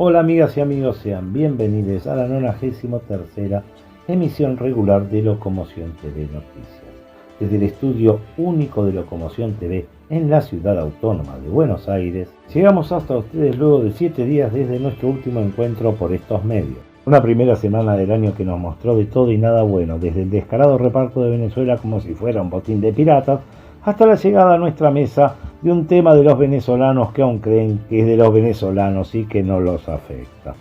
Hola amigas y amigos, sean bienvenidos a la 93ª emisión regular de Locomoción TV Noticias. Desde el estudio único de Locomoción TV en la ciudad autónoma de Buenos Aires, llegamos hasta ustedes luego de 7 días desde nuestro último encuentro por estos medios. Una primera semana del año que nos mostró de todo y nada bueno, desde el descarado reparto de Venezuela como si fuera un botín de piratas, hasta la llegada a nuestra mesa de un tema de los venezolanos que aún creen que es de los venezolanos y que no los afecta.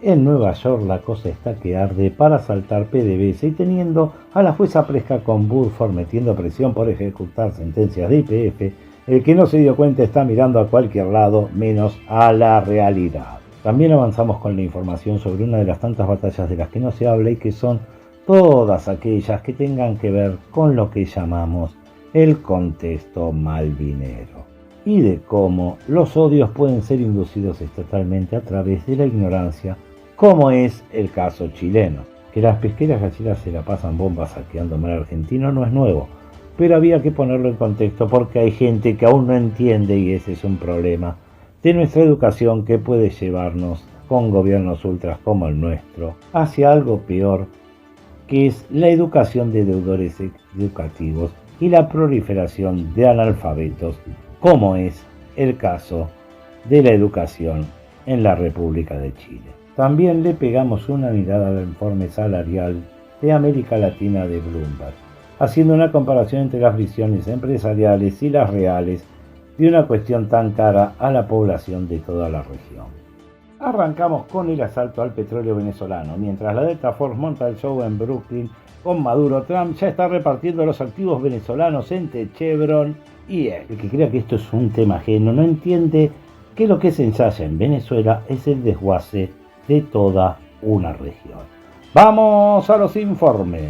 En Nueva York la cosa está que arde para saltar PDVSA y teniendo a la jueza Presca con Burford metiendo presión por ejecutar sentencias de YPF, el que no se dio cuenta está mirando a cualquier lado menos a la realidad. También avanzamos con la información sobre una de las tantas batallas de las que no se habla y que son todas aquellas que tengan que ver con lo que llamamos el contexto malvinero y de cómo los odios pueden ser inducidos estatalmente a través de la ignorancia, como es el caso chileno. Que las pesqueras galleras se la pasan bombas saqueando mar argentino no es nuevo, pero había que ponerlo en contexto porque hay gente que aún no entiende, y ese es un problema de nuestra educación que puede llevarnos, con gobiernos ultras como el nuestro, hacia algo peor, que es la educación de deudores educativos y la proliferación de analfabetos, como es el caso de la educación en la República de Chile. También le pegamos una mirada al informe salarial de América Latina de Bloomberg, haciendo una comparación entre las visiones empresariales y las reales de una cuestión tan cara a la población de toda la región. Arrancamos con el asalto al petróleo venezolano, mientras la Delta Force monta el show en Brooklyn con Maduro. Trump ya está repartiendo los activos venezolanos entre Chevron y él. El que crea que esto es un tema ajeno no entiende que lo que se ensaya en Venezuela es el desguace de toda una región. ¡Vamos a los informes!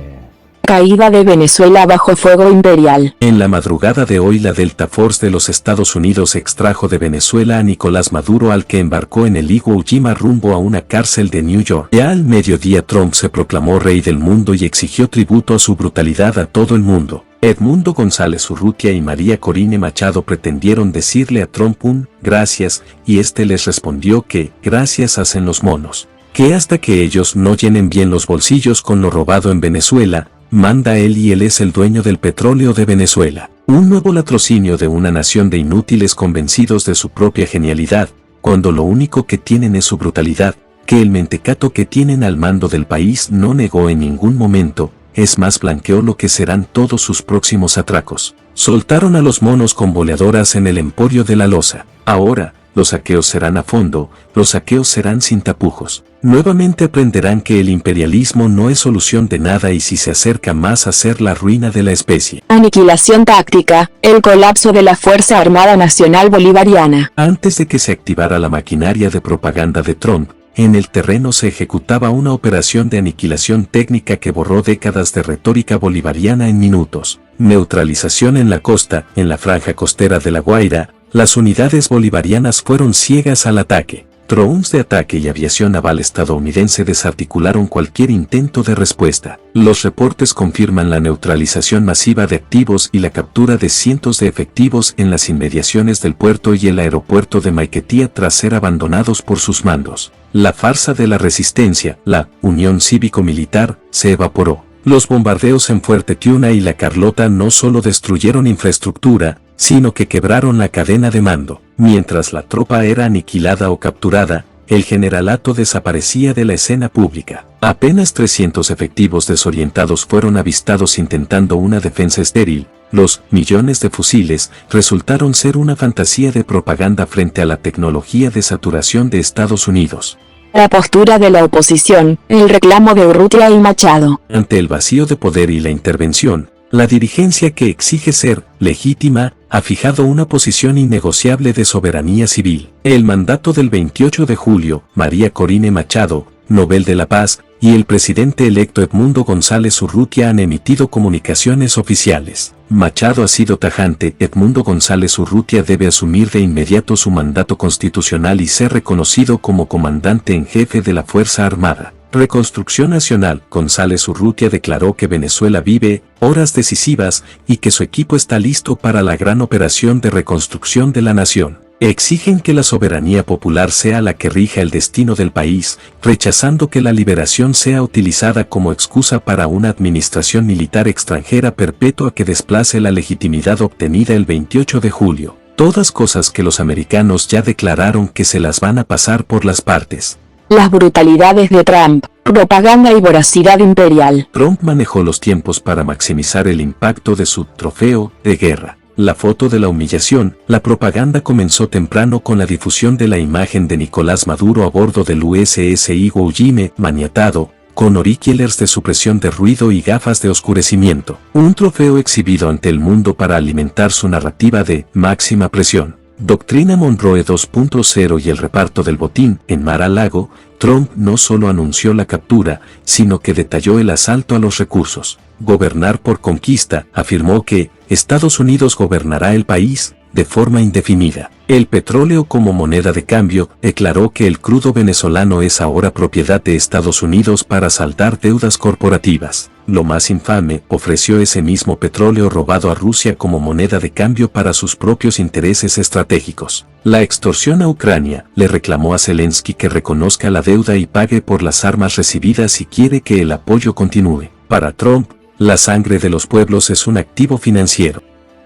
Caída de Venezuela bajo fuego imperial. En la madrugada de hoy la Delta Force de los Estados Unidos extrajo de Venezuela a Nicolás Maduro, al que embarcó en el Iwo Jima rumbo a una cárcel de New York. Ya al mediodía Trump se proclamó rey del mundo y exigió tributo a su brutalidad a todo el mundo. Edmundo González Urrutia y María Corina Machado pretendieron decirle a Trump un gracias, y este les respondió que gracias hacen los monos, que hasta que ellos no llenen bien los bolsillos con lo robado en Venezuela, manda él y él es el dueño del petróleo de Venezuela. Un nuevo latrocinio de una nación de inútiles convencidos de su propia genialidad, cuando lo único que tienen es su brutalidad, que el mentecato que tienen al mando del país no negó en ningún momento, es más, blanqueó lo que serán todos sus próximos atracos. Soltaron a los monos con boleadoras en el emporio de la loza. Ahora, los saqueos serán a fondo, los saqueos serán sin tapujos. Nuevamente aprenderán que el imperialismo no es solución de nada y si se acerca más a ser la ruina de la especie. Aniquilación táctica, el colapso de la Fuerza Armada Nacional Bolivariana. Antes de que se activara la maquinaria de propaganda de Trump, en el terreno se ejecutaba una operación de aniquilación técnica que borró décadas de retórica bolivariana en minutos. Neutralización en la costa, en la franja costera de La Guaira, las unidades bolivarianas fueron ciegas al ataque. Drones de ataque y aviación naval estadounidense desarticularon cualquier intento de respuesta. Los reportes confirman la neutralización masiva de activos y la captura de cientos de efectivos en las inmediaciones del puerto y el aeropuerto de Maiquetía tras ser abandonados por sus mandos. La farsa de la resistencia, la Unión Cívico-Militar, se evaporó. Los bombardeos en Fuerte Tiuna y La Carlota no solo destruyeron infraestructura, sino que quebraron la cadena de mando. Mientras la tropa era aniquilada o capturada, el generalato desaparecía de la escena pública. Apenas 300 efectivos desorientados fueron avistados intentando una defensa estéril. Los millones de fusiles resultaron ser una fantasía de propaganda frente a la tecnología de saturación de Estados Unidos. La postura de la oposición, el reclamo de Urrutia y Machado. Ante el vacío de poder y la intervención, la dirigencia que exige ser legítima ha fijado una posición innegociable de soberanía civil. El mandato del 28 de julio, María Corina Machado, Nobel de la Paz, y el presidente electo Edmundo González Urrutia han emitido comunicaciones oficiales. Machado ha sido tajante: Edmundo González Urrutia debe asumir de inmediato su mandato constitucional y ser reconocido como comandante en jefe de la Fuerza Armada. Reconstrucción Nacional. González Urrutia declaró que Venezuela vive horas decisivas y que su equipo está listo para la gran operación de reconstrucción de la nación. Exigen que la soberanía popular sea la que rija el destino del país, rechazando que la liberación sea utilizada como excusa para una administración militar extranjera perpetua que desplace la legitimidad obtenida el 28 de julio. Todas cosas que los americanos ya declararon que se las van a pasar por las partes. Las brutalidades de Trump, propaganda y voracidad imperial. Trump manejó los tiempos para maximizar el impacto de su trofeo de guerra. La foto de la humillación. La propaganda comenzó temprano con la difusión de la imagen de Nicolás Maduro a bordo del USS Iwo Jima, maniatado, con auriculares de supresión de ruido y gafas de oscurecimiento. Un trofeo exhibido ante el mundo para alimentar su narrativa de máxima presión. Doctrina Monroe 2.0 y el reparto del botín. En Mar-a-Lago, Trump no solo anunció la captura, sino que detalló el asalto a los recursos. Gobernar por conquista. Afirmó que Estados Unidos gobernará el país de forma indefinida. El petróleo como moneda de cambio. Declaró que el crudo venezolano es ahora propiedad de Estados Unidos para saldar deudas corporativas. Lo más infame, ofreció ese mismo petróleo robado a Rusia como moneda de cambio para sus propios intereses estratégicos. La extorsión a Ucrania. Le reclamó a Zelensky que reconozca la deuda y pague por las armas recibidas si quiere que el apoyo continúe. Para Trump, la sangre de los pueblos es un activo financiero.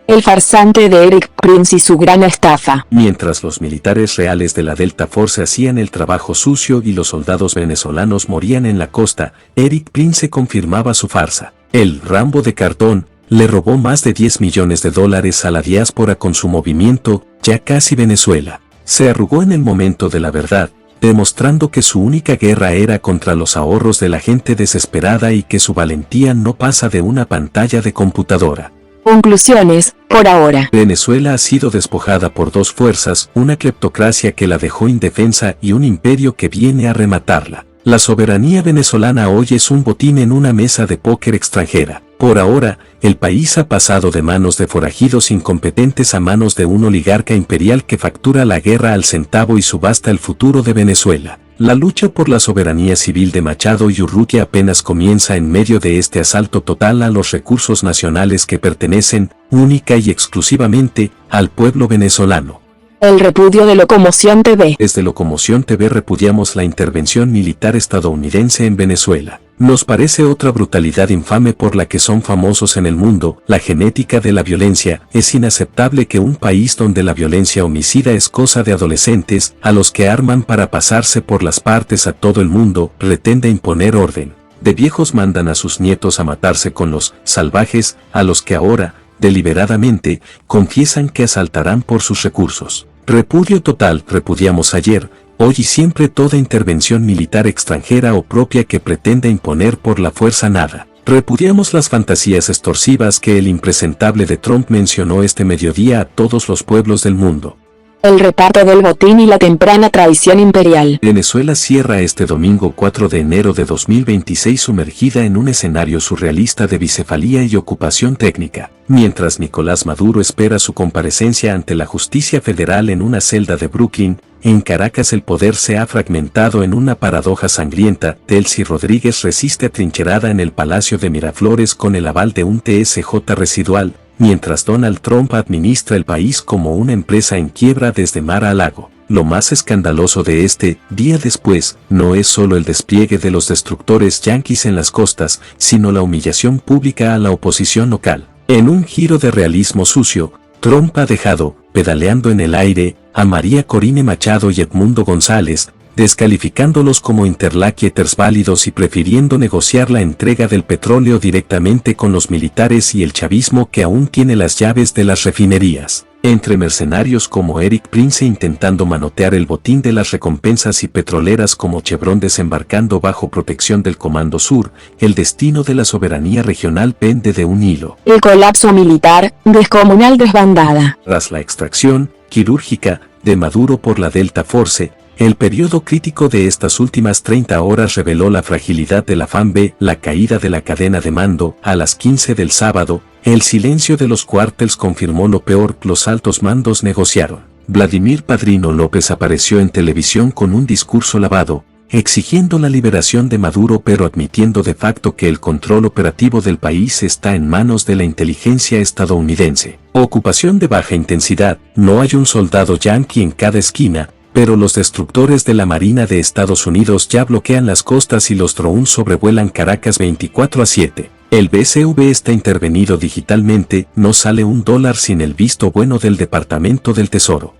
El farsante de Erik Prince y su gran estafa. Mientras los militares reales de la Delta Force hacían el trabajo sucio y los soldados venezolanos morían en la costa, Erik Prince confirmaba su farsa. El Rambo de cartón le robó más de $10 millones a la diáspora con su movimiento Ya Casi Venezuela. Se arrugó en el momento de la verdad, demostrando que su única guerra era contra los ahorros de la gente desesperada y que su valentía no pasa de una pantalla de computadora. Conclusiones, por ahora. Venezuela ha sido despojada por dos fuerzas, una cleptocracia que la dejó indefensa y un imperio que viene a rematarla. La soberanía venezolana hoy es un botín en una mesa de póker extranjera. Por ahora, el país ha pasado de manos de forajidos incompetentes a manos de un oligarca imperial que factura la guerra al centavo y subasta el futuro de Venezuela. La lucha por la soberanía civil de Machado y Urrutia apenas comienza en medio de este asalto total a los recursos nacionales que pertenecen, única y exclusivamente, al pueblo venezolano. El repudio de Locomoción TV. Desde Locomoción TV repudiamos la intervención militar estadounidense en Venezuela. Nos parece otra brutalidad infame por la que son famosos en el mundo. La genética de la violencia. Es inaceptable que un país donde la violencia homicida es cosa de adolescentes, a los que arman para pasarse por las partes a todo el mundo, pretenda imponer orden. De viejos mandan a sus nietos a matarse con los salvajes, a los que ahora, deliberadamente, confiesan que asaltarán por sus recursos. Repudio total. Repudiamos ayer, hoy y siempre toda intervención militar extranjera o propia que pretenda imponer por la fuerza nada. Repudiamos las fantasías extorsivas que el impresentable de Trump mencionó este mediodía a todos los pueblos del mundo. El reparto del botín y la temprana traición imperial. Venezuela cierra este domingo 4 de enero de 2026 sumergida en un escenario surrealista de bicefalía y ocupación técnica, mientras Nicolás Maduro espera su comparecencia ante la justicia federal en una celda de Brooklyn. En Caracas el poder se ha fragmentado en una paradoja sangrienta. Delcy Rodríguez resiste atrincherada en el Palacio de Miraflores con el aval de un TSJ residual, mientras Donald Trump administra el país como una empresa en quiebra desde Mar-a-Lago. Lo más escandaloso de este día después no es solo el despliegue de los destructores yanquis en las costas, sino la humillación pública a la oposición local. En un giro de realismo sucio, Trump ha dejado, pedaleando en el aire, a María Corina Machado y Edmundo González, descalificándolos como interlocutores válidos y prefiriendo negociar la entrega del petróleo directamente con los militares y el chavismo que aún tiene las llaves de las refinerías. Entre mercenarios como Erik Prince intentando manotear el botín de las recompensas y petroleras como Chevron desembarcando bajo protección del Comando Sur, el destino de la soberanía regional pende de un hilo. El colapso militar, descomunal desbandada. Tras la extracción quirúrgica de Maduro por la Delta Force, el periodo crítico de estas últimas 30 horas reveló la fragilidad de la FARC. La caída de la cadena de mando a las 15 del sábado, el silencio de los cuarteles confirmó lo peor. Los altos mandos negociaron. Vladimir Padrino López apareció en televisión con un discurso lavado, exigiendo la liberación de Maduro pero admitiendo de facto que el control operativo del país está en manos de la inteligencia estadounidense. Ocupación de baja intensidad, no hay un soldado yanqui en cada esquina, pero los destructores de la Marina de Estados Unidos ya bloquean las costas y los drones sobrevuelan Caracas 24/7. El BCV está intervenido digitalmente, no sale $1 sin el visto bueno del Departamento del Tesoro.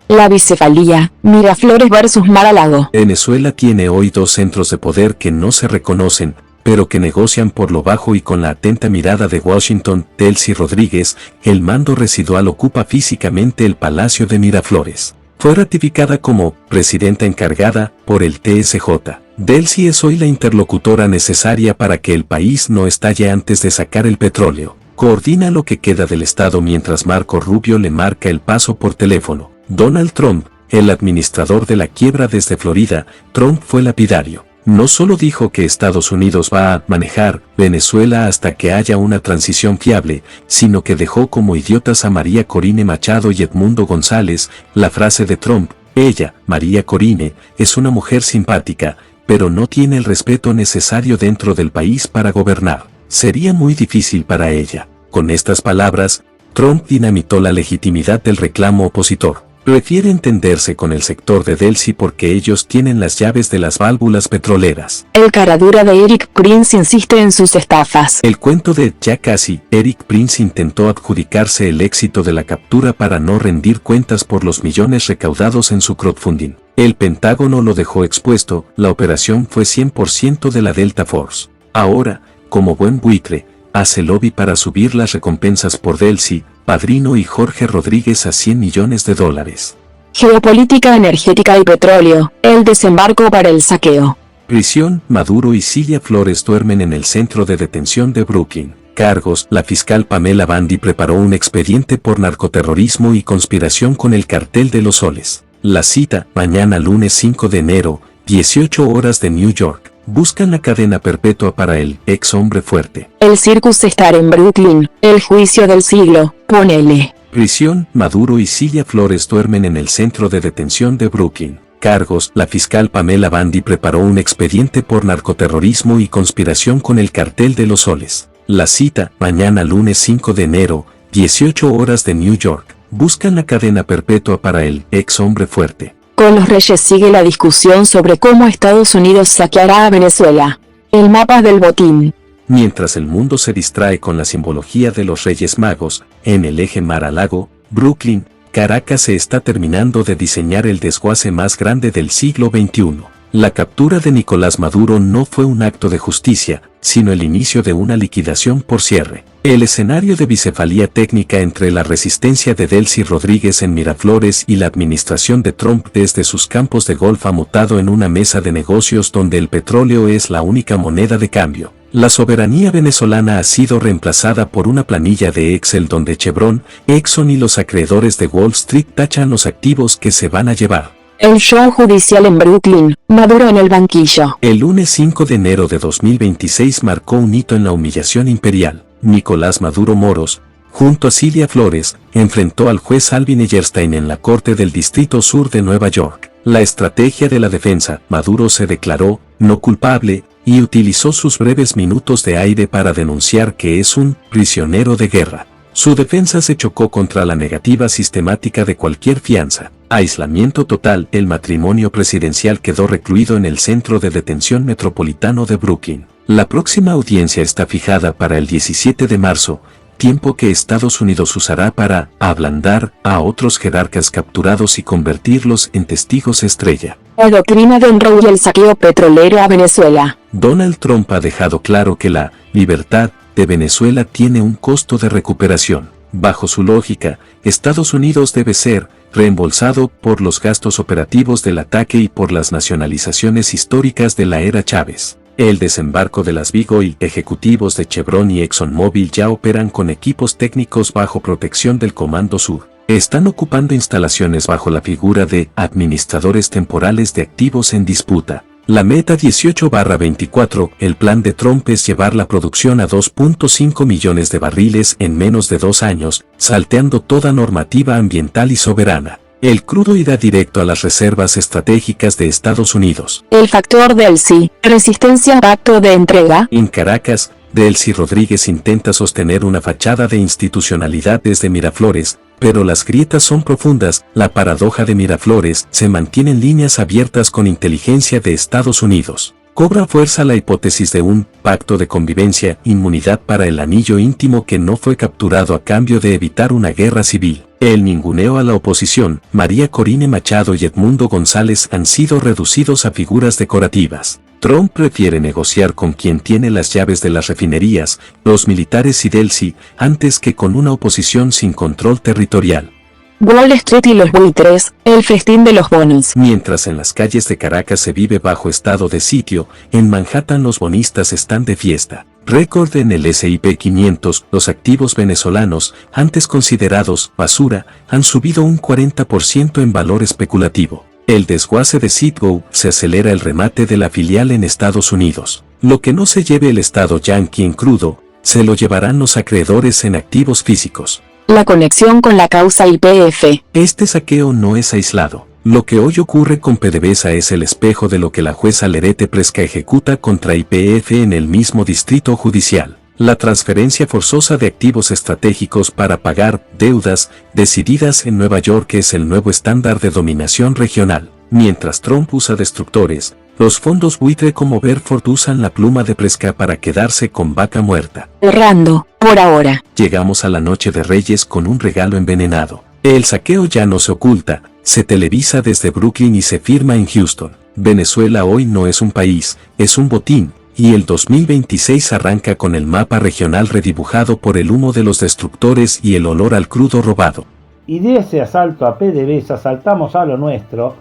La bicefalía, Miraflores versus Mar-a-Lago. Venezuela tiene hoy dos centros de poder que no se reconocen, pero que negocian por lo bajo y con la atenta mirada de Washington. Delcy Rodríguez, el mando residual, ocupa físicamente el Palacio de Miraflores. Fue ratificada como presidenta encargada por el TSJ. Delcy es hoy la interlocutora necesaria para que el país no estalle antes de sacar el petróleo. Coordina lo que queda del Estado mientras Marco Rubio le marca el paso por teléfono. Donald Trump, el administrador de la quiebra desde Florida, Trump fue lapidario. No solo dijo que Estados Unidos va a manejar Venezuela hasta que haya una transición fiable, sino que dejó como idiotas a María Corina Machado y Edmundo González. La frase de Trump, ella, María Corina, es una mujer simpática, pero no tiene el respeto necesario dentro del país para gobernar. Sería muy difícil para ella. Con estas palabras, Trump dinamitó la legitimidad del reclamo opositor. Prefiere entenderse con el sector de Delcy porque ellos tienen las llaves de las válvulas petroleras. El caradura de Eric Prince insiste en sus estafas. El cuento de ya casi, Eric Prince intentó adjudicarse el éxito de la captura para no rendir cuentas por los millones recaudados en su crowdfunding. El Pentágono lo dejó expuesto, la operación fue 100% de la Delta Force. Ahora, como buen buitre, hace lobby para subir las recompensas por Delcy, Padrino y Jorge Rodríguez a $100 millones. Geopolítica energética y petróleo, el desembarco para el saqueo. Prisión, Maduro y Cilia Flores duermen en el centro de detención de Brooklyn. Cargos, la fiscal Pamela Bandy preparó un expediente por narcoterrorismo y conspiración con el cartel de los soles. La cita, mañana lunes 5 de enero, 18 horas de New York. Buscan la cadena perpetua para el ex hombre fuerte. El Circus Star en Brooklyn, el juicio del siglo, ponele. Prisión, Maduro y Cilia Flores duermen en el centro de detención de Brooklyn. Cargos, la fiscal Pamela Bandy preparó un expediente por narcoterrorismo y conspiración con el cartel de los soles. La cita, mañana lunes 5 de enero, 18 horas de New York. Buscan la cadena perpetua para el ex hombre fuerte. Con los Reyes sigue la discusión sobre cómo Estados Unidos saqueará a Venezuela. El mapa del botín. Mientras el mundo se distrae con la simbología de los Reyes Magos, en el eje Mar-a-Lago, Brooklyn, Caracas se está terminando de diseñar el desguace más grande del siglo XXI. La captura de Nicolás Maduro no fue un acto de justicia, sino el inicio de una liquidación por cierre. El escenario de bicefalía técnica entre la resistencia de Delcy Rodríguez en Miraflores y la administración de Trump desde sus campos de golf ha mutado en una mesa de negocios donde el petróleo es la única moneda de cambio. La soberanía venezolana ha sido reemplazada por una planilla de Excel donde Chevron, Exxon y los acreedores de Wall Street tachan los activos que se van a llevar. El show judicial en Brooklyn, Maduro en el banquillo. El lunes 5 de enero de 2026 marcó un hito en la humillación imperial. Nicolás Maduro Moros, junto a Cilia Flores, enfrentó al juez Alvin Eyerstein en la Corte del Distrito Sur de Nueva York. La estrategia de la defensa, Maduro se declaró no culpable y utilizó sus breves minutos de aire para denunciar que es un prisionero de guerra. Su defensa se chocó contra la negativa sistemática de cualquier fianza. Aislamiento total. El matrimonio presidencial quedó recluido en el centro de detención metropolitano de Brooklyn. La próxima audiencia está fijada para el 17 de marzo, tiempo que Estados Unidos usará para ablandar a otros jerarcas capturados y convertirlos en testigos estrella. La doctrina de Monroe y el saqueo petrolero a Venezuela. Donald Trump ha dejado claro que la libertad de Venezuela tiene un costo de recuperación. Bajo su lógica, Estados Unidos debe ser reembolsado por los gastos operativos del ataque y por las nacionalizaciones históricas de la era Chávez. El desembarco de las Big Oil, ejecutivos de Chevron y ExxonMobil ya operan con equipos técnicos bajo protección del Comando Sur. Están ocupando instalaciones bajo la figura de administradores temporales de activos en disputa. La meta 18/24, el plan de Trump es llevar la producción a 2.5 millones de barriles en menos de 2 años, salteando toda normativa ambiental y soberana. El crudo irá directo a las reservas estratégicas de Estados Unidos. El factor Delcy, resistencia a pacto de entrega. En Caracas, Delcy Rodríguez intenta sostener una fachada de institucionalidad desde Miraflores, pero las grietas son profundas. La paradoja de Miraflores se mantienen líneas abiertas con inteligencia de Estados Unidos. Cobra fuerza la hipótesis de un pacto de convivencia, inmunidad para el anillo íntimo que no fue capturado a cambio de evitar una guerra civil. El ninguneo a la oposición, María Corina Machado y Edmundo González han sido reducidos a figuras decorativas. Trump prefiere negociar con quien tiene las llaves de las refinerías, los militares y Delcy, antes que con una oposición sin control territorial. Wall Street y los buitres, el festín de los bonos. Mientras en las calles de Caracas se vive bajo estado de sitio, en Manhattan los bonistas están de fiesta. Récord en el S&P 500, los activos venezolanos, antes considerados basura, han subido un 40% en valor especulativo. El desguace de Citgo, se acelera el remate de la filial en Estados Unidos. Lo que no se lleve el Estado yanqui en crudo, se lo llevarán los acreedores en activos físicos. La conexión con la causa YPF. Este saqueo no es aislado. Lo que hoy ocurre con PDVSA es el espejo de lo que la jueza Lerete Presca ejecuta contra YPF en el mismo distrito judicial. La transferencia forzosa de activos estratégicos para pagar deudas decididas en Nueva York es el nuevo estándar de dominación regional. Mientras Trump usa destructores, los fondos buitre como Berford usan la pluma de Presca para quedarse con vaca muerta. Cerrando, por ahora. Llegamos a la noche de Reyes con un regalo envenenado. El saqueo ya no se oculta, se televisa desde Brooklyn y se firma en Houston. Venezuela hoy no es un país, es un botín, y el 2026 arranca con el mapa regional redibujado por el humo de los destructores y el olor al crudo robado. Y de ese asalto a PDVSA saltamos a lo nuestro,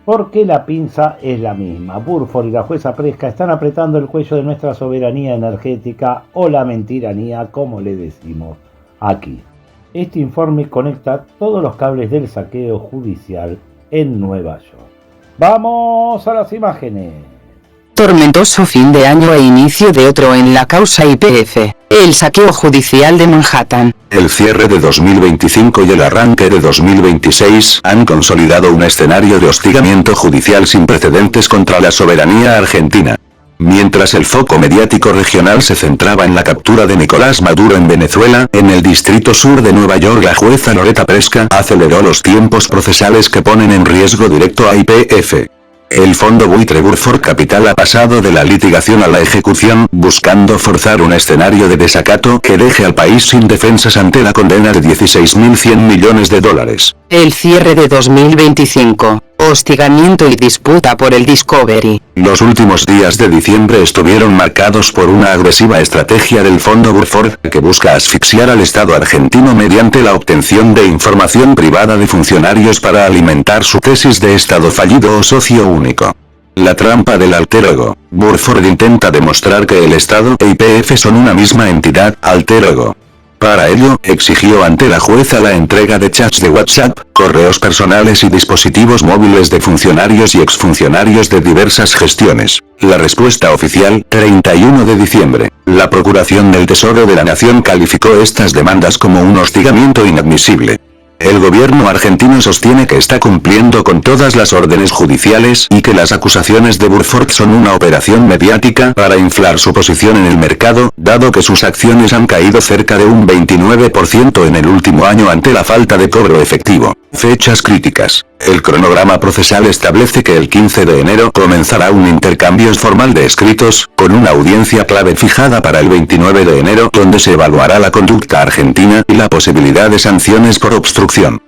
porque la pinza es la misma. Burford y la jueza Presca están apretando el cuello de nuestra soberanía energética, o la mentiranía, como le decimos aquí. Este informe conecta todos los cables del saqueo judicial en Nueva York. ¡Vamos a las imágenes! Tormentoso fin de año e inicio de otro en la causa YPF, el saqueo judicial de Manhattan. El cierre de 2025 y el arranque de 2026 han consolidado un escenario de hostigamiento judicial sin precedentes contra la soberanía argentina. Mientras el foco mediático regional se centraba en la captura de Nicolás Maduro en Venezuela, en el distrito sur de Nueva York la jueza Loretta Presca aceleró los tiempos procesales que ponen en riesgo directo a YPF. El fondo buitre Burford Capital ha pasado de la litigación a la ejecución, buscando forzar un escenario de desacato que deje al país sin defensas ante la condena de $16.100 millones. El cierre de 2025, hostigamiento y disputa por el Discovery. Los últimos días de diciembre estuvieron marcados por una agresiva estrategia del fondo Burford, que busca asfixiar al Estado argentino mediante la obtención de información privada de funcionarios para alimentar su tesis de Estado fallido o socio único. La trampa del alter ego. Burford intenta demostrar que el Estado e YPF son una misma entidad, alter ego. Para ello, exigió ante la jueza la entrega de chats de WhatsApp, correos personales y dispositivos móviles de funcionarios y exfuncionarios de diversas gestiones. La respuesta oficial, 31 de diciembre. La Procuración del Tesoro de la Nación calificó estas demandas como un hostigamiento inadmisible. El gobierno argentino sostiene que está cumpliendo con todas las órdenes judiciales y que las acusaciones de Burford son una operación mediática para inflar su posición en el mercado, dado que sus acciones han caído cerca de un 29% en el último año ante la falta de cobro efectivo. Fechas críticas. El cronograma procesal establece que el 15 de enero comenzará un intercambio formal de escritos, con una audiencia clave fijada para el 29 de enero donde se evaluará la conducta argentina y la posibilidad de sanciones por obstrucción.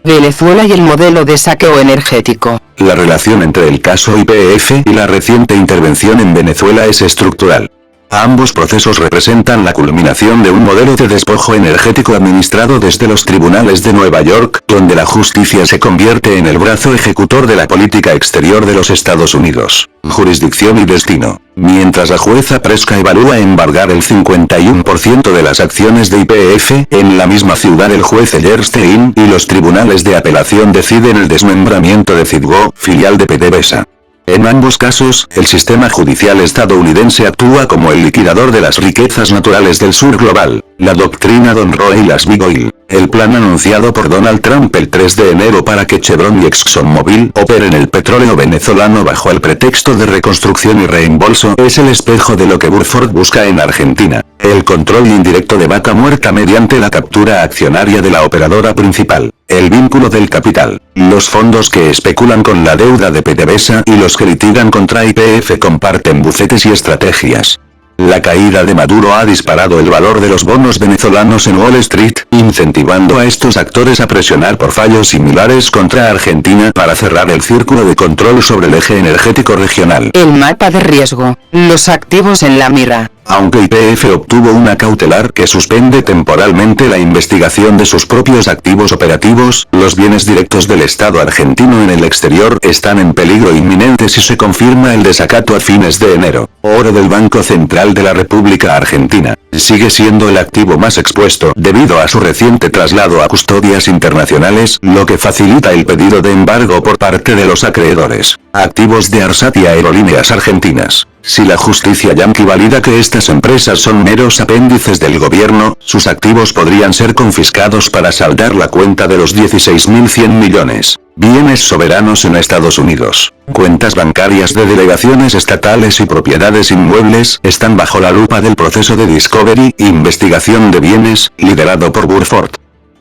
Venezuela y el modelo de saqueo energético. La relación entre el caso YPF y la reciente intervención en Venezuela es estructural. Ambos procesos representan la culminación de un modelo de despojo energético administrado desde los tribunales de Nueva York, donde la justicia se convierte en el brazo ejecutor de la política exterior de los Estados Unidos, jurisdicción y destino. Mientras la jueza Presca evalúa embargar el 51% de las acciones de YPF, en la misma ciudad el juez Ellerstein y los tribunales de apelación deciden el desmembramiento de Citgo, filial de PDVSA. En ambos casos, el sistema judicial estadounidense actúa como el liquidador de las riquezas naturales del sur global, la doctrina Don Roe y las Big Oil. El plan anunciado por Donald Trump el 3 de enero para que Chevron y ExxonMobil operen el petróleo venezolano bajo el pretexto de reconstrucción y reembolso es el espejo de lo que Burford busca en Argentina: el control indirecto de Vaca Muerta mediante la captura accionaria de la operadora principal, el vínculo del capital, los fondos que especulan con la deuda de PDVSA y los que litigan contra YPF comparten bucetes y estrategias. La caída de Maduro ha disparado el valor de los bonos venezolanos en Wall Street, incentivando a estos actores a presionar por fallos similares contra Argentina para cerrar el círculo de control sobre el eje energético regional. El mapa de riesgo, los activos en la mira. Aunque YPF obtuvo una cautelar que suspende temporalmente la investigación de sus propios activos operativos, los bienes directos del Estado argentino en el exterior están en peligro inminente si se confirma el desacato a fines de enero. Oro del Banco Central de la República Argentina sigue siendo el activo más expuesto debido a su reciente traslado a custodias internacionales, lo que facilita el pedido de embargo por parte de los acreedores. Activos de ARSAT y Aerolíneas Argentinas. Si la justicia yanqui valida que estas empresas son meros apéndices del gobierno, sus activos podrían ser confiscados para saldar la cuenta de los 16.100 millones. Bienes soberanos en Estados Unidos. Cuentas bancarias de delegaciones estatales y propiedades inmuebles están bajo la lupa del proceso de Discovery, investigación de bienes, liderado por Burford.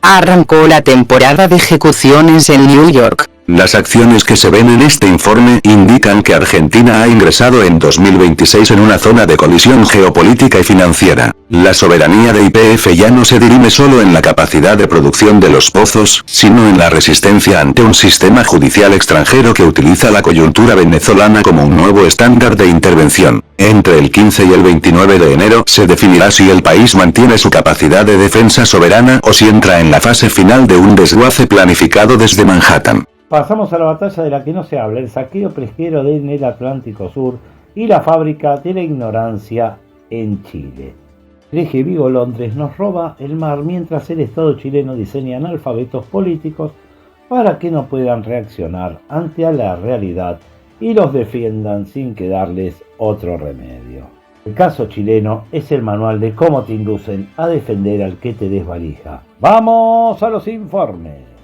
Arrancó la temporada de ejecuciones en New York. Las acciones que se ven en este informe indican que Argentina ha ingresado en 2026 en una zona de colisión geopolítica y financiera. La soberanía de YPF ya no se dirime solo en la capacidad de producción de los pozos, sino en la resistencia ante un sistema judicial extranjero que utiliza la coyuntura venezolana como un nuevo estándar de intervención. Entre el 15 y el 29 de enero se definirá si el país mantiene su capacidad de defensa soberana o si entra en la fase final de un desguace planificado desde Manhattan. Pasamos a la batalla de la que no se habla, el saqueo pesquero en el Atlántico Sur y la fábrica de la ignorancia en Chile. El eje Vigo-Londres nos roba el mar mientras el Estado chileno diseña analfabetos políticos para que no puedan reaccionar ante la realidad y los defiendan sin quedarles otro remedio. El caso chileno es el manual de cómo te inducen a defender al que te desvalija. ¡Vamos a los informes!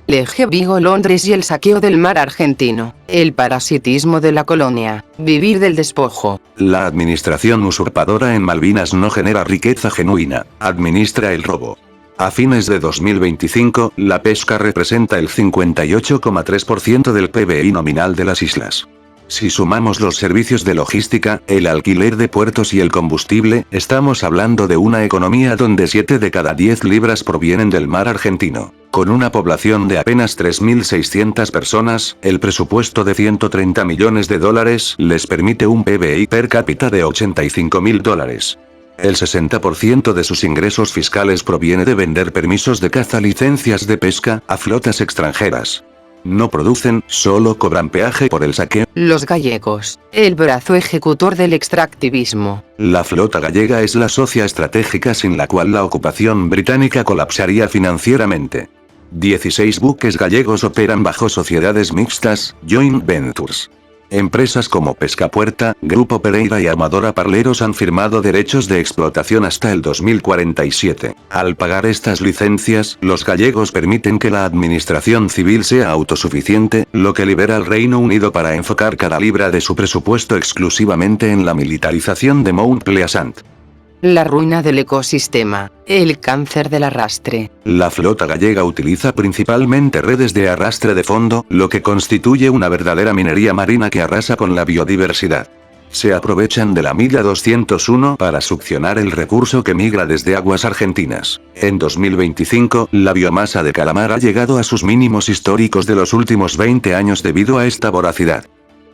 El eje Vigo-Londres y el saqueo del mar argentino, el parasitismo de la colonia, vivir del despojo. La administración usurpadora en Malvinas no genera riqueza genuina, administra el robo. A fines de 2025, la pesca representa el 58,3% del PBI nominal de las islas. Si sumamos los servicios de logística, el alquiler de puertos y el combustible, estamos hablando de una economía donde 7 de cada 10 libras provienen del mar argentino. Con una población de apenas 3.600 personas, el presupuesto de $130 millones les permite un PBI per cápita de $85.000. El 60% de sus ingresos fiscales proviene de vender permisos de caza, licencias de pesca, a flotas extranjeras. No producen, solo cobran peaje por el saqueo. Los gallegos, el brazo ejecutor del extractivismo. La flota gallega es la socia estratégica sin la cual la ocupación británica colapsaría financieramente. 16 buques gallegos operan bajo sociedades mixtas, joint ventures. Empresas como Pescapuerta, Grupo Pereira y Armadora Parleros han firmado derechos de explotación hasta el 2047. Al pagar estas licencias, los gallegos permiten que la administración civil sea autosuficiente, lo que libera al Reino Unido para enfocar cada libra de su presupuesto exclusivamente en la militarización de Mount Pleasant. La ruina del ecosistema, el cáncer del arrastre. La flota gallega utiliza principalmente redes de arrastre de fondo, lo que constituye una verdadera minería marina que arrasa con la biodiversidad. Se aprovechan de la milla 201 para succionar el recurso que migra desde aguas argentinas. En 2025, la biomasa de calamar ha llegado a sus mínimos históricos de los últimos 20 años debido a esta voracidad.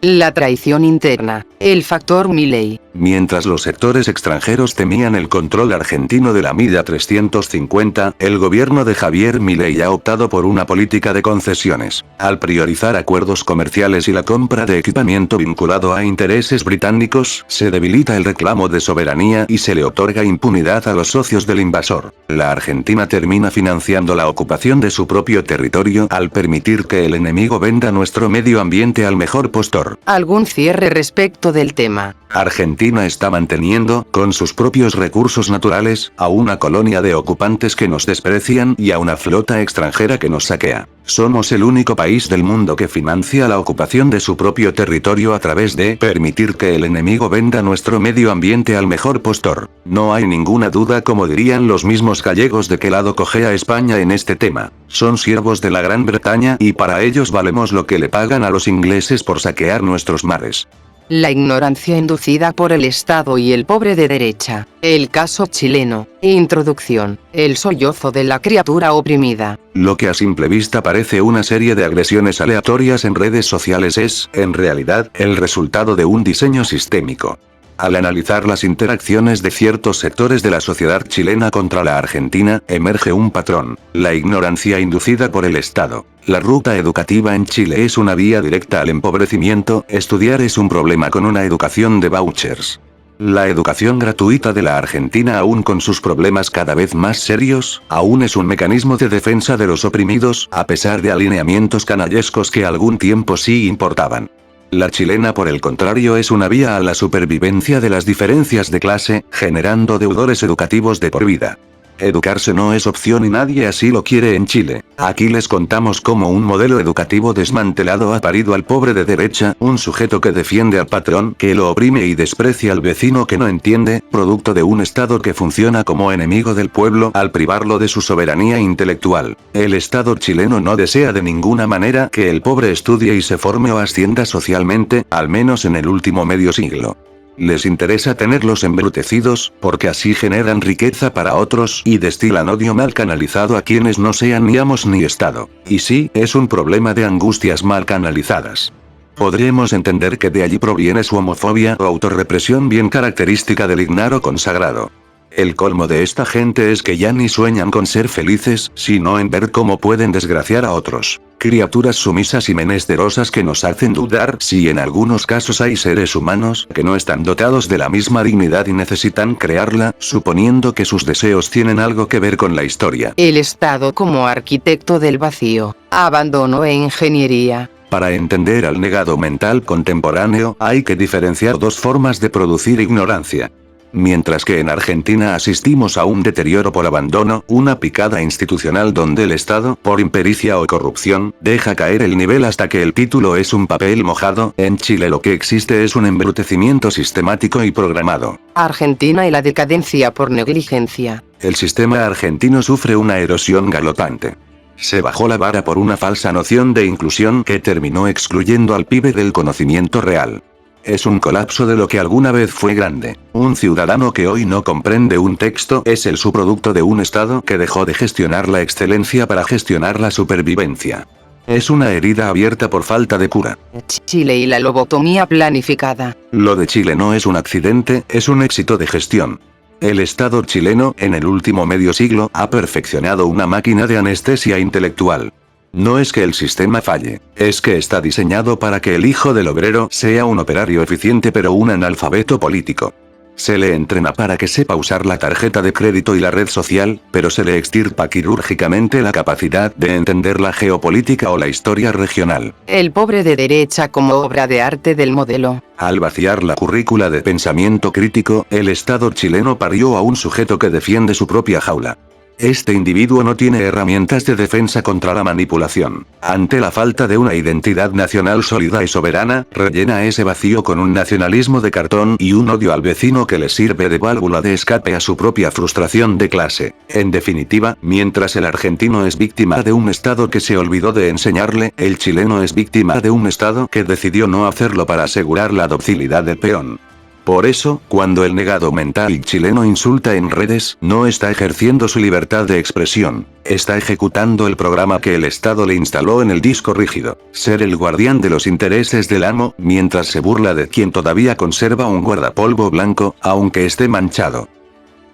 La traición interna, el factor Milei. Mientras los sectores extranjeros temían el control argentino de la milla 350, el gobierno de Javier Milei ha optado por una política de concesiones. Al priorizar acuerdos comerciales y la compra de equipamiento vinculado a intereses británicos, se debilita el reclamo de soberanía y se le otorga impunidad a los socios del invasor. La Argentina termina financiando la ocupación de su propio territorio al permitir que el enemigo venda nuestro medio ambiente al mejor postor. ¿Algún cierre respecto del tema? Argentina Argentina está manteniendo, con sus propios recursos naturales, a una colonia de ocupantes que nos desprecian y a una flota extranjera que nos saquea. Somos el único país del mundo que financia la ocupación de su propio territorio a través de permitir que el enemigo venda nuestro medio ambiente al mejor postor. No hay ninguna duda, como dirían los mismos gallegos, de qué lado cojea España en este tema. Son siervos de la Gran Bretaña y para ellos valemos lo que le pagan a los ingleses por saquear nuestros mares. La ignorancia inducida por el Estado y el pobre de derecha. El caso chileno. Introducción. El sollozo de la criatura oprimida. Lo que a simple vista parece una serie de agresiones aleatorias en redes sociales es, en realidad, el resultado de un diseño sistémico. Al analizar las interacciones de ciertos sectores de la sociedad chilena contra la Argentina, emerge un patrón: la ignorancia inducida por el Estado. La ruta educativa en Chile es una vía directa al empobrecimiento. Estudiar es un problema con una educación de vouchers. La educación gratuita de la Argentina, aún con sus problemas cada vez más serios, aún es un mecanismo de defensa de los oprimidos, a pesar de alineamientos canallescos que algún tiempo sí importaban. La chilena, por el contrario, es una vía a la supervivencia de las diferencias de clase, generando deudores educativos de por vida. Educarse no es opción y nadie así lo quiere en Chile. Aquí les contamos cómo un modelo educativo desmantelado ha parido al pobre de derecha, un sujeto que defiende al patrón, que lo oprime y desprecia al vecino que no entiende, producto de un Estado que funciona como enemigo del pueblo al privarlo de su soberanía intelectual. El Estado chileno no desea de ninguna manera que el pobre estudie y se forme o ascienda socialmente, al menos en el último medio siglo. Les interesa tenerlos embrutecidos, porque así generan riqueza para otros y destilan odio mal canalizado a quienes no sean ni amos ni Estado. Y sí, es un problema de angustias mal canalizadas. Podríamos entender que de allí proviene su homofobia o autorrepresión bien característica del ignaro consagrado. El colmo de esta gente es que ya ni sueñan con ser felices, sino en ver cómo pueden desgraciar a otros. Criaturas sumisas y menesterosas que nos hacen dudar si en algunos casos hay seres humanos que no están dotados de la misma dignidad y necesitan crearla, suponiendo que sus deseos tienen algo que ver con la historia. El Estado como arquitecto del vacío, abandono e ingeniería. Para entender al negado mental contemporáneo, hay que diferenciar dos formas de producir ignorancia. Mientras que en Argentina asistimos a un deterioro por abandono, una picada institucional donde el Estado, por impericia o corrupción, deja caer el nivel hasta que el título es un papel mojado, en Chile lo que existe es un embrutecimiento sistemático y programado. Argentina y la decadencia por negligencia. El sistema argentino sufre una erosión galopante. Se bajó la vara por una falsa noción de inclusión que terminó excluyendo al pibe del conocimiento real. Es un colapso de lo que alguna vez fue grande. Un ciudadano que hoy no comprende un texto es el subproducto de un Estado que dejó de gestionar la excelencia para gestionar la supervivencia. Es una herida abierta por falta de cura. Chile y la lobotomía planificada. Lo de Chile no es un accidente, es un éxito de gestión. El Estado chileno, en el último medio siglo, ha perfeccionado una máquina de anestesia intelectual. No es que el sistema falle, es que está diseñado para que el hijo del obrero sea un operario eficiente pero un analfabeto político. Se le entrena para que sepa usar la tarjeta de crédito y la red social, pero se le extirpa quirúrgicamente la capacidad de entender la geopolítica o la historia regional. El pobre de derecha como obra de arte del modelo. Al vaciar la currícula de pensamiento crítico, el Estado chileno parió a un sujeto que defiende su propia jaula. Este individuo no tiene herramientas de defensa contra la manipulación. Ante la falta de una identidad nacional sólida y soberana, rellena ese vacío con un nacionalismo de cartón y un odio al vecino que le sirve de válvula de escape a su propia frustración de clase. En definitiva, mientras el argentino es víctima de un Estado que se olvidó de enseñarle, el chileno es víctima de un Estado que decidió no hacerlo para asegurar la docilidad del peón. Por eso, cuando el negado mental chileno insulta en redes, no está ejerciendo su libertad de expresión, está ejecutando el programa que el Estado le instaló en el disco rígido: ser el guardián de los intereses del amo, mientras se burla de quien todavía conserva un guardapolvo blanco, aunque esté manchado.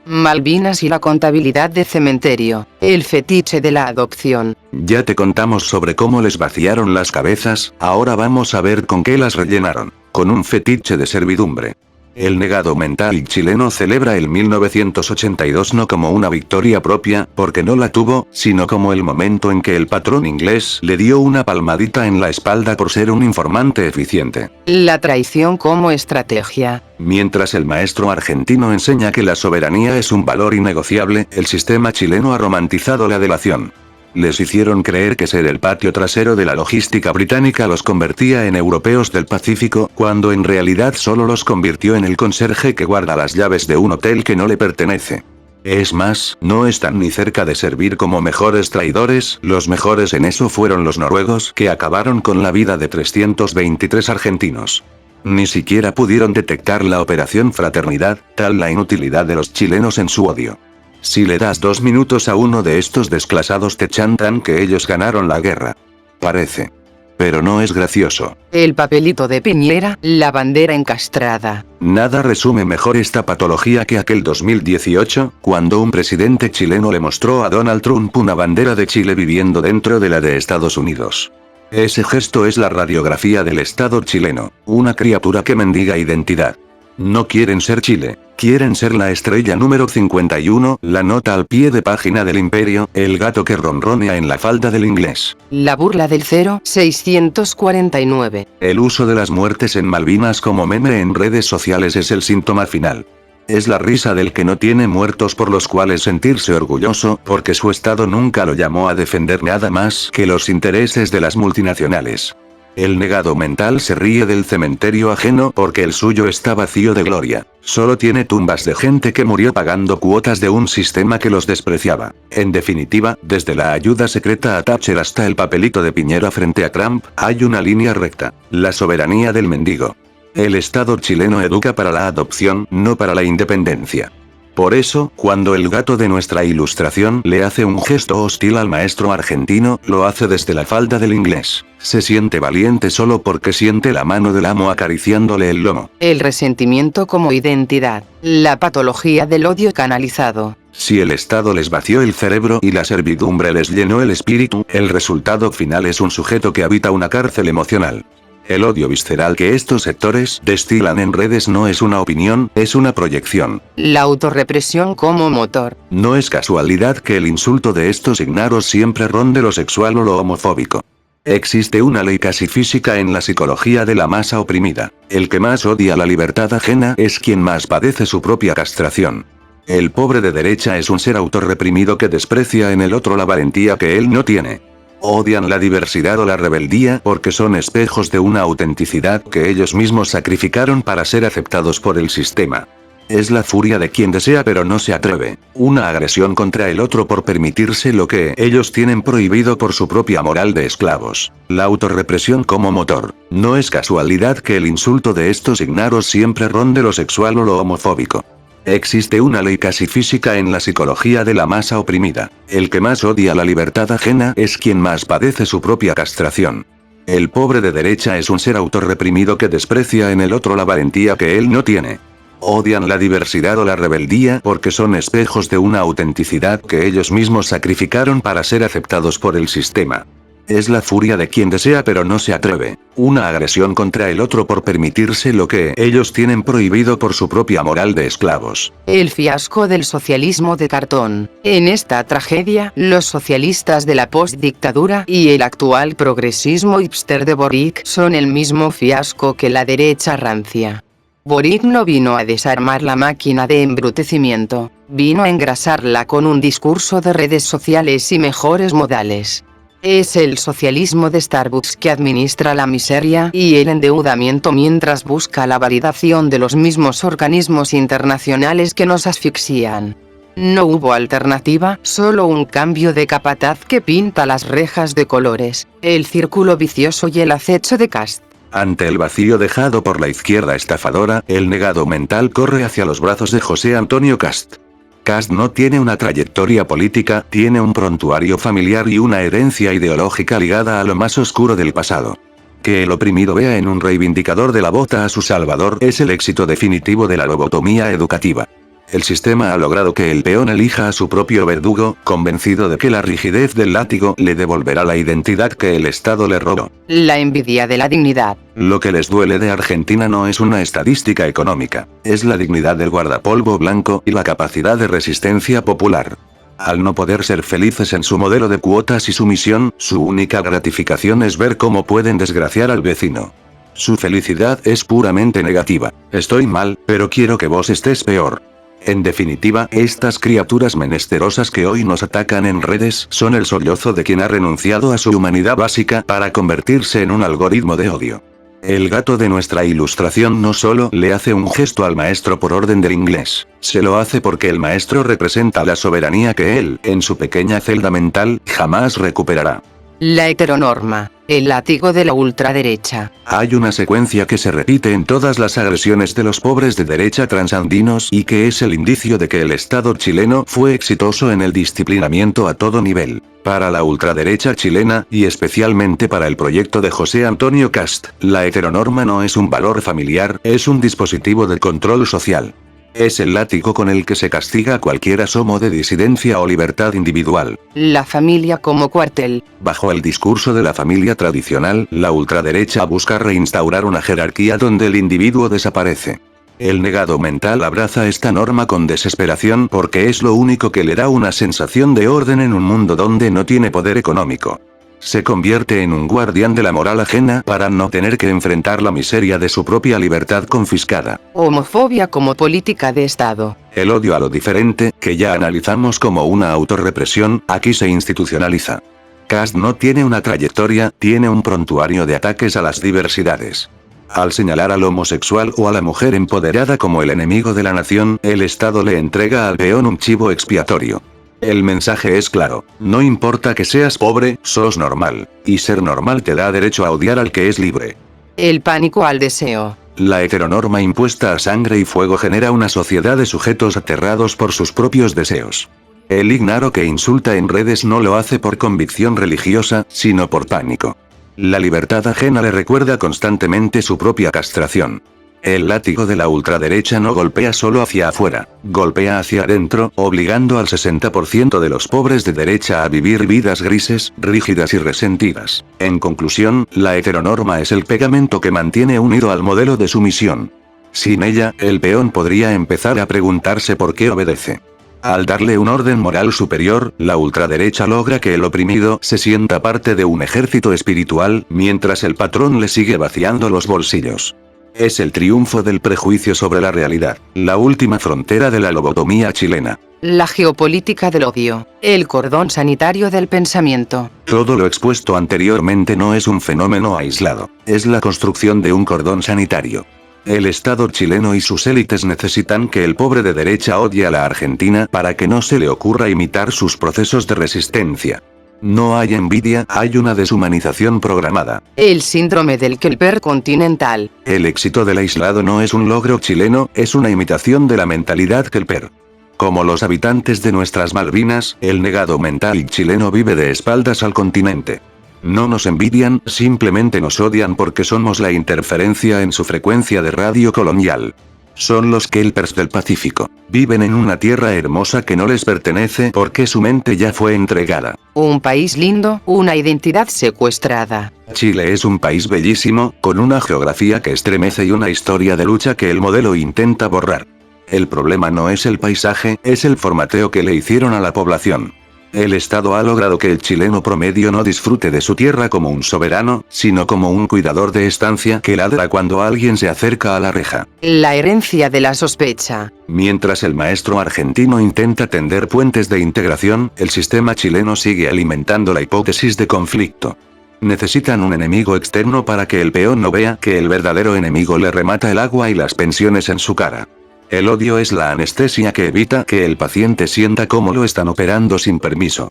Malvinas y la contabilidad de cementerio, el fetiche de la adopción. Ya te contamos sobre cómo les vaciaron las cabezas, ahora vamos a ver con qué las rellenaron: con un fetiche de servidumbre. El negado mental chileno celebra el 1982 no como una victoria propia, porque no la tuvo, sino como el momento en que el patrón inglés le dio una palmadita en la espalda por ser un informante eficiente. La traición como estrategia. Mientras el maestro argentino enseña que la soberanía es un valor innegociable, el sistema chileno ha romantizado la delación. Les hicieron creer que ser el patio trasero de la logística británica los convertía en europeos del Pacífico, cuando en realidad solo los convirtió en el conserje que guarda las llaves de un hotel que no le pertenece. Es más, no están ni cerca de servir como mejores traidores, los mejores en eso fueron los noruegos que acabaron con la vida de 323 argentinos. Ni siquiera pudieron detectar la operación Fraternidad, tal la inutilidad de los chilenos en su odio. Si le das 2 minutos a uno de estos desclasados te chantan que ellos ganaron la guerra. Parece. Pero no es gracioso. El papelito de Piñera, la bandera encastrada. Nada resume mejor esta patología que aquel 2018, cuando un presidente chileno le mostró a Donald Trump una bandera de Chile viviendo dentro de la de Estados Unidos. Ese gesto es la radiografía del Estado chileno, una criatura que mendiga identidad. No quieren ser Chile, quieren ser la estrella número 51, la nota al pie de página del imperio, el gato que ronronea en la falda del inglés. La burla del 0649. El uso de las muertes en Malvinas como meme en redes sociales es el síntoma final. Es la risa del que no tiene muertos por los cuales sentirse orgulloso, porque su estado nunca lo llamó a defender nada más que los intereses de las multinacionales. El negado mental se ríe del cementerio ajeno porque el suyo está vacío de gloria. Solo tiene tumbas de gente que murió pagando cuotas de un sistema que los despreciaba. En definitiva, desde la ayuda secreta a Thatcher hasta el papelito de Piñera frente a Trump, hay una línea recta. La soberanía del mendigo. El Estado chileno educa para la adopción, no para la independencia. Por eso, cuando el gato de nuestra ilustración le hace un gesto hostil al maestro argentino, lo hace desde la falda del inglés. Se siente valiente solo porque siente la mano del amo acariciándole el lomo. El resentimiento como identidad. La patología del odio canalizado. Si el Estado les vació el cerebro y la servidumbre les llenó el espíritu, el resultado final es un sujeto que habita una cárcel emocional. El odio visceral que estos sectores destilan en redes no es una opinión, es una proyección. La autorrepresión como motor. No es casualidad que el insulto de estos ignaros siempre ronde lo sexual o lo homofóbico. Existe una ley casi física en la psicología de la masa oprimida. El que más odia la libertad ajena es quien más padece su propia castración. El pobre de derecha es un ser autorreprimido que desprecia en el otro la valentía que él no tiene. Odian la diversidad o la rebeldía porque son espejos de una autenticidad que ellos mismos sacrificaron para ser aceptados por el sistema. Es la furia de quien desea pero no se atreve, una agresión contra el otro por permitirse lo que ellos tienen prohibido por su propia moral de esclavos. La autorrepresión como motor. No es casualidad que el insulto de estos ignaros siempre ronde lo sexual o lo homofóbico. Existe una ley casi física en la psicología de la masa oprimida. El que más odia la libertad ajena es quien más padece su propia castración. El pobre de derecha es un ser autorreprimido que desprecia en el otro la valentía que él no tiene. Odian la diversidad o la rebeldía porque son espejos de una autenticidad que ellos mismos sacrificaron para ser aceptados por el sistema. Es la furia de quien desea pero no se atreve, una agresión contra el otro por permitirse lo que ellos tienen prohibido por su propia moral de esclavos. El fiasco del socialismo de cartón. En esta tragedia, los socialistas de la postdictadura y el actual progresismo hipster de Boric son el mismo fiasco que la derecha rancia. Boric no vino a desarmar la máquina de embrutecimiento, vino a engrasarla con un discurso de redes sociales y mejores modales. Es el socialismo de Starbucks que administra la miseria y el endeudamiento mientras busca la validación de los mismos organismos internacionales que nos asfixian. No hubo alternativa, solo un cambio de capataz que pinta las rejas de colores, el círculo vicioso y el acecho de Kast. Ante el vacío dejado por la izquierda estafadora, el negado mental corre hacia los brazos de José Antonio Kast. Kast no tiene una trayectoria política, tiene un prontuario familiar y una herencia ideológica ligada a lo más oscuro del pasado. Que el oprimido vea en un reivindicador de la bota a su salvador es el éxito definitivo de la lobotomía educativa. El sistema ha logrado que el peón elija a su propio verdugo, convencido de que la rigidez del látigo le devolverá la identidad que el Estado le robó. La envidia de la dignidad. Lo que les duele de Argentina no es una estadística económica, es la dignidad del guardapolvo blanco y la capacidad de resistencia popular. Al no poder ser felices en su modelo de cuotas y sumisión, su única gratificación es ver cómo pueden desgraciar al vecino. Su felicidad es puramente negativa. Estoy mal, pero quiero que vos estés peor. En definitiva, estas criaturas menesterosas que hoy nos atacan en redes son el sollozo de quien ha renunciado a su humanidad básica para convertirse en un algoritmo de odio. El gato de nuestra ilustración no solo le hace un gesto al maestro por orden del inglés, se lo hace porque el maestro representa la soberanía que él, en su pequeña celda mental, jamás recuperará. La heteronorma, el látigo de la ultraderecha. Hay una secuencia que se repite en todas las agresiones de los pobres de derecha transandinos y que es el indicio de que el Estado chileno fue exitoso en el disciplinamiento a todo nivel. Para la ultraderecha chilena, y especialmente para el proyecto de José Antonio Kast, la heteronorma no es un valor familiar, es un dispositivo de control social. Es el látigo con el que se castiga cualquier asomo de disidencia o libertad individual. La familia como cuartel. Bajo el discurso de la familia tradicional, la ultraderecha busca reinstaurar una jerarquía donde el individuo desaparece. El negado mental abraza esta norma con desesperación porque es lo único que le da una sensación de orden en un mundo donde no tiene poder económico. Se convierte en un guardián de la moral ajena para no tener que enfrentar la miseria de su propia libertad confiscada. Homofobia como política de Estado. El odio a lo diferente, que ya analizamos como una autorrepresión, aquí se institucionaliza. Kast no tiene una trayectoria, tiene un prontuario de ataques a las diversidades. Al señalar al homosexual o a la mujer empoderada como el enemigo de la nación, el Estado le entrega al peón un chivo expiatorio. El mensaje es claro, no importa que seas pobre, sos normal, y ser normal te da derecho a odiar al que es libre. El pánico al deseo. La heteronorma impuesta a sangre y fuego genera una sociedad de sujetos aterrados por sus propios deseos. El ignaro que insulta en redes no lo hace por convicción religiosa, sino por pánico. La libertad ajena le recuerda constantemente su propia castración. El látigo de la ultraderecha no golpea solo hacia afuera, golpea hacia adentro, obligando al 60% de los pobres de derecha a vivir vidas grises, rígidas y resentidas. En conclusión, la heteronorma es el pegamento que mantiene unido al modelo de sumisión. Sin ella, el peón podría empezar a preguntarse por qué obedece. Al darle un orden moral superior, la ultraderecha logra que el oprimido se sienta parte de un ejército espiritual, mientras el patrón le sigue vaciando los bolsillos. Es el triunfo del prejuicio sobre la realidad, la última frontera de la lobotomía chilena. La geopolítica del odio, el cordón sanitario del pensamiento. Todo lo expuesto anteriormente no es un fenómeno aislado, es la construcción de un cordón sanitario. El Estado chileno y sus élites necesitan que el pobre de derecha odie a la Argentina para que no se le ocurra imitar sus procesos de resistencia. No hay envidia, hay una deshumanización programada. El síndrome del Kepler continental. El éxito del aislado no es un logro chileno, es una imitación de la mentalidad Kepler. Como los habitantes de nuestras Malvinas, el negado mental chileno vive de espaldas al continente. No nos envidian, simplemente nos odian porque somos la interferencia en su frecuencia de radio colonial. Son los kelpers del Pacífico. Viven en una tierra hermosa que no les pertenece porque su mente ya fue entregada. Un país lindo, una identidad secuestrada. Chile es un país bellísimo, con una geografía que estremece y una historia de lucha que el modelo intenta borrar. El problema no es el paisaje, es el formateo que le hicieron a la población. El Estado ha logrado que el chileno promedio no disfrute de su tierra como un soberano, sino como un cuidador de estancia que ladra cuando alguien se acerca a la reja. La herencia de la sospecha. Mientras el maestro argentino intenta tender puentes de integración, el sistema chileno sigue alimentando la hipótesis de conflicto. Necesitan un enemigo externo para que el peón no vea que el verdadero enemigo le remata el agua y las pensiones en su cara. El odio es la anestesia que evita que el paciente sienta cómo lo están operando sin permiso.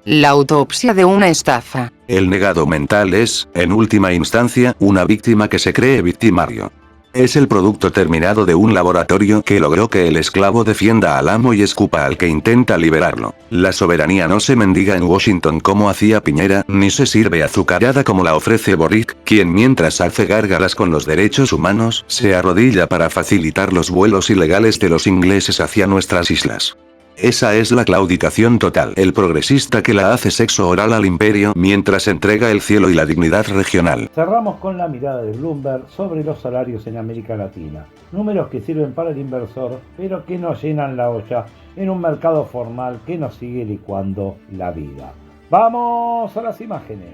La autopsia de una estafa. El negado mental es, en última instancia, una víctima que se cree victimario. Es el producto terminado de un laboratorio que logró que el esclavo defienda al amo y escupa al que intenta liberarlo. La soberanía no se mendiga en Washington como hacía Piñera, ni se sirve azucarada como la ofrece Boric, quien mientras hace gárgaras con los derechos humanos, se arrodilla para facilitar los vuelos ilegales de los ingleses hacia nuestras islas. Esa es la claudicación total. El progresista que la hace sexo oral al imperio mientras entrega el cielo y la dignidad regional. Cerramos con la mirada de Bloomberg sobre los salarios en América Latina. Números que sirven para el inversor, pero que no llenan la olla en un mercado formal que nos sigue licuando la vida. ¡Vamos a las imágenes!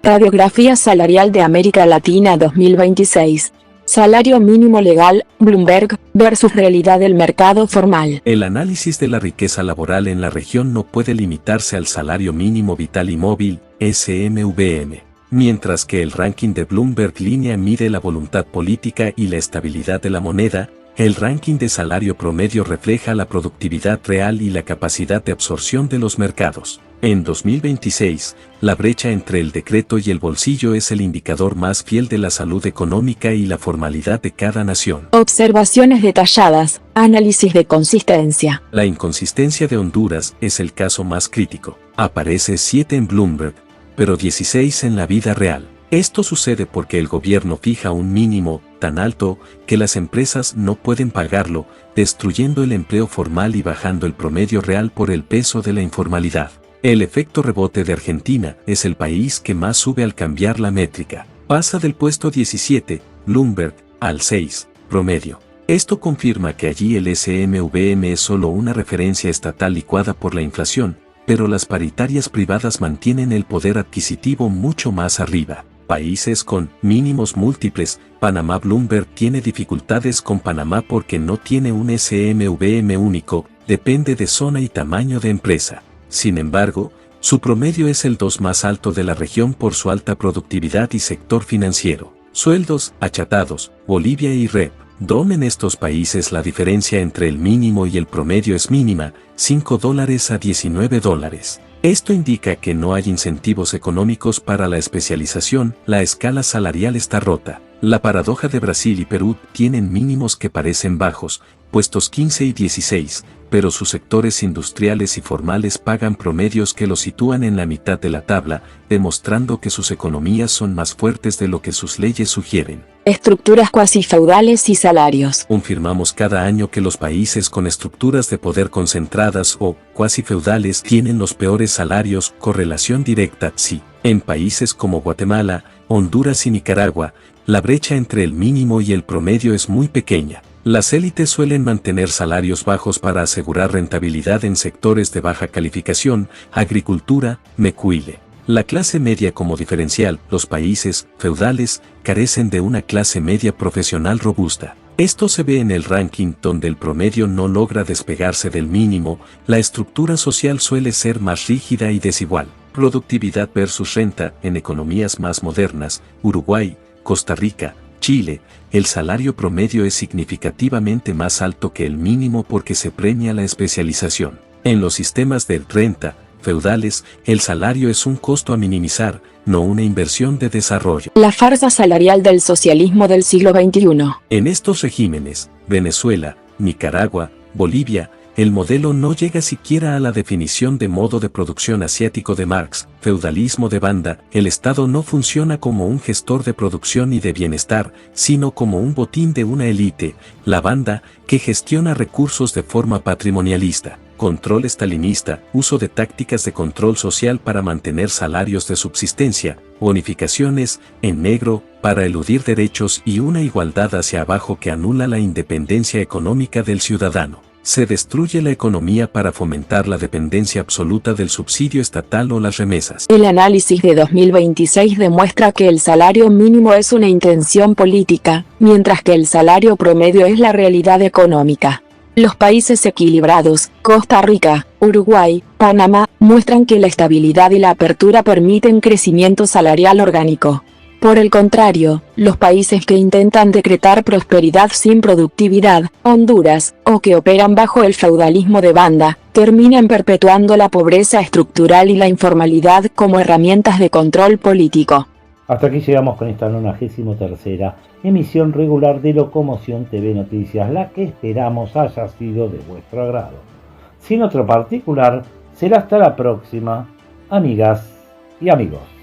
Radiografía salarial de América Latina 2026. Salario mínimo legal, Bloomberg, versus realidad del mercado formal. El análisis de la riqueza laboral en la región no puede limitarse al salario mínimo vital y móvil, SMVM. Mientras que el ranking de Bloomberg Línea mide la voluntad política y la estabilidad de la moneda, el ranking de salario promedio refleja la productividad real y la capacidad de absorción de los mercados. En 2026, la brecha entre el decreto y el bolsillo es el indicador más fiel de la salud económica y la formalidad de cada nación. Observaciones detalladas, análisis de consistencia. La inconsistencia de Honduras es el caso más crítico. Aparece 7 en Bloomberg, pero 16 en la vida real. Esto sucede porque el gobierno fija un mínimo tan alto que las empresas no pueden pagarlo, destruyendo el empleo formal y bajando el promedio real por el peso de la informalidad. El efecto rebote de Argentina es el país que más sube al cambiar la métrica. Pasa del puesto 17, Bloomberg, al 6, promedio. Esto confirma que allí el SMVM es solo una referencia estatal licuada por la inflación, pero las paritarias privadas mantienen el poder adquisitivo mucho más arriba. Países con mínimos múltiples, Panamá. Bloomberg tiene dificultades con Panamá porque no tiene un SMVM único, depende de zona y tamaño de empresa. Sin embargo, su promedio es el 2 más alto de la región por su alta productividad y sector financiero. Sueldos achatados, Bolivia y Rep. DOM. En estos países la diferencia entre el mínimo y el promedio es mínima, $5 a $19. Esto indica que no hay incentivos económicos para la especialización, la escala salarial está rota. La paradoja de Brasil y Perú tienen mínimos que parecen bajos, puestos 15 y 16, pero sus sectores industriales y formales pagan promedios que los sitúan en la mitad de la tabla, demostrando que sus economías son más fuertes de lo que sus leyes sugieren. Estructuras cuasi feudales y salarios. Confirmamos cada año que los países con estructuras de poder concentradas o cuasi feudales tienen los peores salarios. Correlación directa, sí. En países como Guatemala, Honduras y Nicaragua, la brecha entre el mínimo y el promedio es muy pequeña. Las élites suelen mantener salarios bajos para asegurar rentabilidad en sectores de baja calificación, agricultura, mecuile. La clase media como diferencial, los países feudales carecen de una clase media profesional robusta. Esto se ve en el ranking donde el promedio no logra despegarse del mínimo, la estructura social suele ser más rígida y desigual. Productividad versus renta, en economías más modernas, Uruguay, Costa Rica, Chile, el salario promedio es significativamente más alto que el mínimo porque se premia la especialización. En los sistemas de renta feudales, el salario es un costo a minimizar, no una inversión de desarrollo. La farsa salarial del socialismo del siglo XXI. En estos regímenes, Venezuela, Nicaragua, Bolivia, el modelo no llega siquiera a la definición de modo de producción asiático de Marx, feudalismo de banda. El Estado no funciona como un gestor de producción y de bienestar, sino como un botín de una élite, la banda, que gestiona recursos de forma patrimonialista. Control estalinista, uso de tácticas de control social para mantener salarios de subsistencia, bonificaciones, en negro, para eludir derechos y una igualdad hacia abajo que anula la independencia económica del ciudadano. Se destruye la economía para fomentar la dependencia absoluta del subsidio estatal o las remesas. El análisis de 2026 demuestra que el salario mínimo es una intención política, mientras que el salario promedio es la realidad económica. Los países equilibrados, Costa Rica, Uruguay, Panamá, muestran que la estabilidad y la apertura permiten crecimiento salarial orgánico. Por el contrario, los países que intentan decretar prosperidad sin productividad, Honduras, o que operan bajo el feudalismo de banda, terminan perpetuando la pobreza estructural y la informalidad como herramientas de control político. Hasta aquí llegamos con esta 93ª emisión regular de Locomoción TV Noticias, la que esperamos haya sido de vuestro agrado. Sin otro particular, será hasta la próxima, amigas y amigos.